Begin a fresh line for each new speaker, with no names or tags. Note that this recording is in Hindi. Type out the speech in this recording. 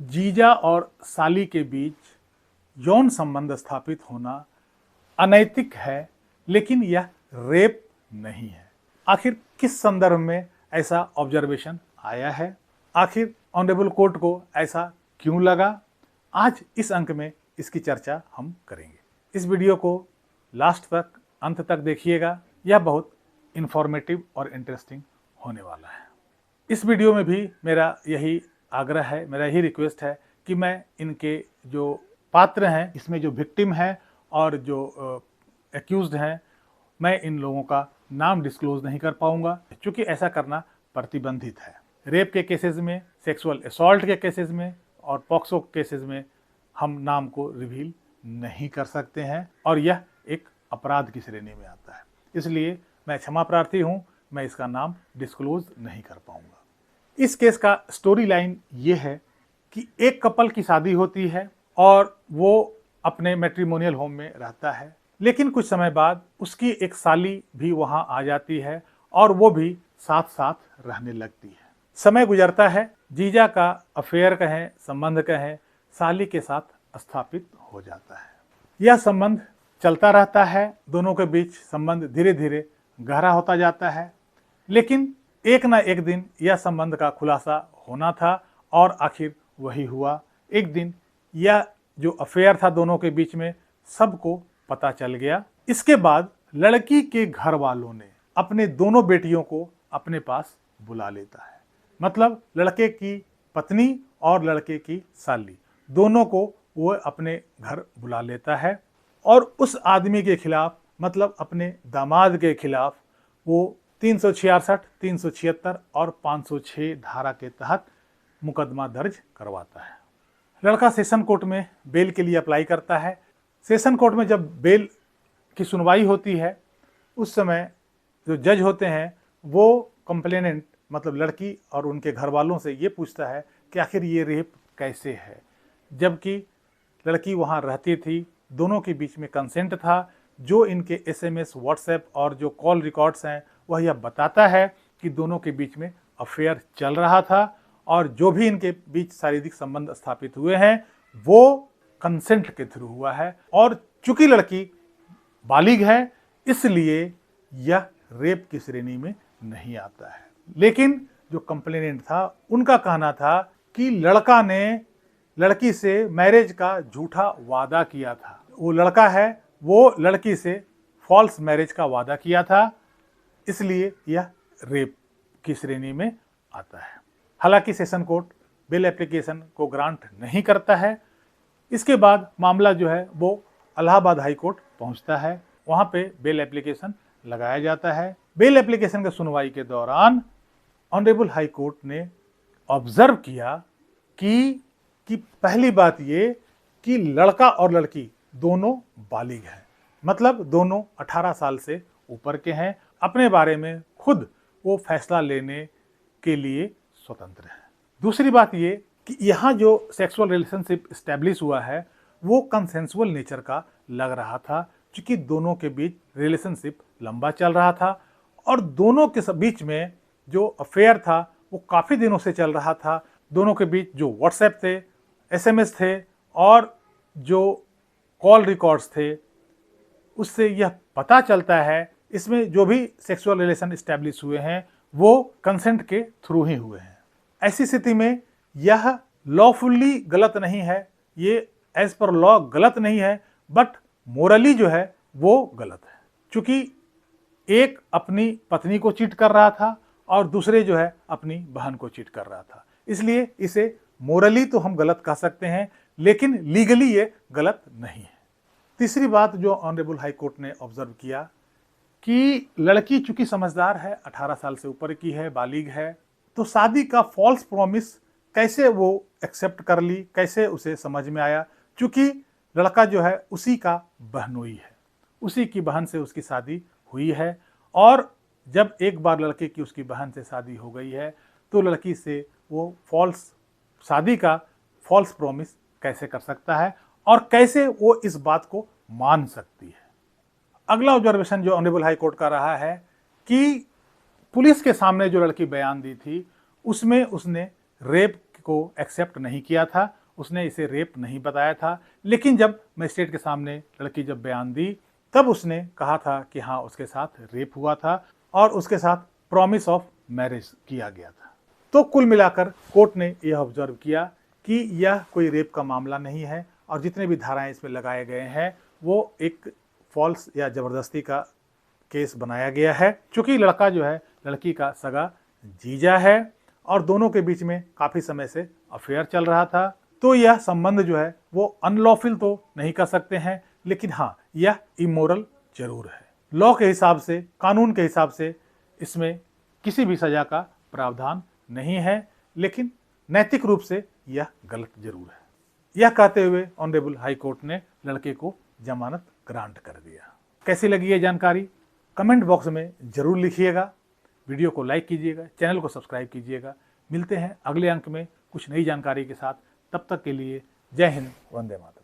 जीजा और साली के बीच यौन संबंध स्थापित होना अनैतिक है, लेकिन यह रेप नहीं है। आखिर किस संदर्भ में ऐसा ऑब्जर्वेशन आया है? आखिर ऑनरेबल कोर्ट को ऐसा क्यों लगा? आज इस अंक में इसकी चर्चा हम करेंगे। इस वीडियो को लास्ट तक, अंत तक देखिएगा। यह बहुत इंफॉर्मेटिव और इंटरेस्टिंग होने वाला है। इस वीडियो में भी मेरा यही आग्रह है, मेरा यही रिक्वेस्ट है कि मैं इनके जो पात्र हैं, इसमें जो विक्टिम हैं और जो एक्यूज्ड हैं, मैं इन लोगों का नाम डिस्क्लोज नहीं कर पाऊंगा, क्योंकि ऐसा करना प्रतिबंधित है। रेप के केसेस में, सेक्सुअल असॉल्ट के केसेस में और पॉक्सो केसेस में हम नाम को रिवील नहीं कर सकते हैं और यह एक अपराध की श्रेणी में आता है। इसलिए मैं क्षमा प्रार्थी हूँ, मैं इसका नाम डिस्क्लोज नहीं कर पाऊंगा। इस केस का स्टोरी लाइन ये है कि एक कपल की शादी होती है और वो अपने मैट्रिमोनियल होम में रहता है, लेकिन कुछ समय बाद उसकी एक साली भी वहां आ जाती है और वो भी साथ साथ रहने लगती है। समय गुजरता है, जीजा का अफेयर कहें, संबंध कहें, साली के साथ स्थापित हो जाता है। यह संबंध चलता रहता है, दोनों के बीच संबंध धीरे धीरे गहरा होता जाता है, लेकिन एक ना एक दिन यह संबंध का खुलासा होना था और आखिर वही हुआ। एक दिन यह जो अफेयर था दोनों के बीच में सबको पता चल गया। इसके बाद लड़की के घर वालों ने अपने दोनों बेटियों को अपने पास बुला लेता है। मतलब लड़के की पत्नी और लड़के की साली दोनों को वो अपने घर बुला लेता है और उस आदमी के खिलाफ, मतलब अपने दामाद के खिलाफ, वो 366, 376 और 506 धारा के तहत मुकदमा दर्ज करवाता है। लड़का सेशन कोर्ट में बेल के लिए अप्लाई करता है। सेशन कोर्ट में जब बेल की सुनवाई होती है, उस समय जो जज होते हैं वो कंप्लेनेंट मतलब लड़की और उनके घर वालों से ये पूछता है कि आखिर ये रेप कैसे है, जबकि लड़की वहाँ रहती थी, दोनों के बीच में कंसेंट था। जो इनके SMS, व्हाट्सएप और जो कॉल रिकॉर्ड्स हैं वह यह बताता है कि दोनों के बीच में अफेयर चल रहा था और जो भी इनके बीच शारीरिक संबंध स्थापित हुए हैं वो कंसेंट के थ्रू हुआ है। और चूंकि लड़की बालिग है इसलिए यह रेप की श्रेणी में नहीं आता है। लेकिन जो कंप्लेनेंट था उनका कहना था कि लड़का ने लड़की से मैरिज का झूठा वादा किया था। वो लड़का है, वो लड़की से फॉल्स मैरिज का वादा किया था, इसलिए यह रेप की श्रेणी में आता है। हालांकि सेशन कोर्ट बेल एप्लीकेशन को ग्रांट नहीं करता है। इसके बाद मामला जो है वो इलाहाबाद हाई कोर्ट पहुंचता है। वहां पे बेल एप्लीकेशन लगाया जाता है। बेल एप्लीकेशन की सुनवाई के दौरान ऑनरेबल हाई कोर्ट ने ऑब्जर्व किया कि पहली बात ये कि लड़का और लड़की दोनों बालिग हैं, मतलब दोनों 18 साल से ऊपर के हैं, अपने बारे में खुद वो फैसला लेने के लिए स्वतंत्र है। दूसरी बात ये कि यहाँ जो सेक्सुअल रिलेशनशिप इस्टेब्लिश हुआ है वो कंसेंसुअल नेचर का लग रहा था, क्योंकि दोनों के बीच रिलेशनशिप लंबा चल रहा था और दोनों के बीच में जो अफेयर था वो काफ़ी दिनों से चल रहा था। दोनों के बीच जो व्हाट्सएप थे, SMS थे और जो कॉल रिकॉर्ड्स थे, उससे यह पता चलता है इसमें जो भी सेक्सुअल रिलेशन इस्टेब्लिश हुए हैं वो कंसेंट के थ्रू ही हुए हैं। ऐसी स्थिति में यह लॉफुली गलत नहीं है, ये एज पर लॉ गलत नहीं है, बट मोरली जो है वो गलत है। क्योंकि एक अपनी पत्नी को चीट कर रहा था और दूसरे जो है अपनी बहन को चीट कर रहा था, इसलिए इसे मोरली तो हम गलत कह सकते हैं, लेकिन लीगली ये गलत नहीं है। तीसरी बात जो ऑनरेबल हाई कोर्ट ने ऑब्जर्व किया कि लड़की चूंकि समझदार है, 18 साल से ऊपर की है, बालिग है, तो शादी का फॉल्स प्रॉमिस कैसे वो एक्सेप्ट कर ली, कैसे उसे समझ में आया, क्योंकि लड़का जो है उसी का बहनोई है, उसी की बहन से उसकी शादी हुई है और जब एक बार लड़के की उसकी बहन से शादी हो गई है तो लड़की से वो शादी का फॉल्स प्रॉमिस कैसे कर सकता है और कैसे वो इस बात को मान सकती है। अगला ऑब्जर्वेशन जो ऑनरेबल हाई कोर्ट का रहा है कि पुलिस के सामने जो लड़की बयान दी थी उसमें उसने रेप को एक्सेप्ट नहीं किया था, उसने इसे रेप नहीं बताया था। लेकिन जब मजिस्ट्रेट के सामने लड़की जब बयान दी तब उसने कहा था कि हाँ उसके साथ रेप हुआ था और उसके साथ प्रॉमिस ऑफ मैरिज किया गया था। तो कुल मिलाकर कोर्ट ने यह ऑब्जर्व किया कि यह कोई रेप का मामला नहीं है और जितने भी धाराएं इसमें लगाए गए हैं वो एक फॉल्स या ज़बरदस्ती का केस बनाया गया है। चूँकि लड़का जो है लड़की का सगा जीजा है और दोनों के बीच में काफ़ी समय से अफेयर चल रहा था, तो यह संबंध जो है वो अनलॉफुल तो नहीं कर सकते हैं, लेकिन हाँ यह इमोरल जरूर है। लॉ के हिसाब से, कानून के हिसाब से इसमें किसी भी सजा का प्रावधान नहीं है, लेकिन नैतिक रूप से यह गलत जरूर है। यह कहते हुए ऑनरेबल हाई कोर्ट ने लड़के को जमानत ग्रांट कर दिया। कैसी लगी ये जानकारी कमेंट बॉक्स में जरूर लिखिएगा। वीडियो को लाइक कीजिएगा, चैनल को सब्सक्राइब कीजिएगा। मिलते हैं अगले अंक में कुछ नई जानकारी के साथ। तब तक के लिए जय हिंद, वंदे मातरम।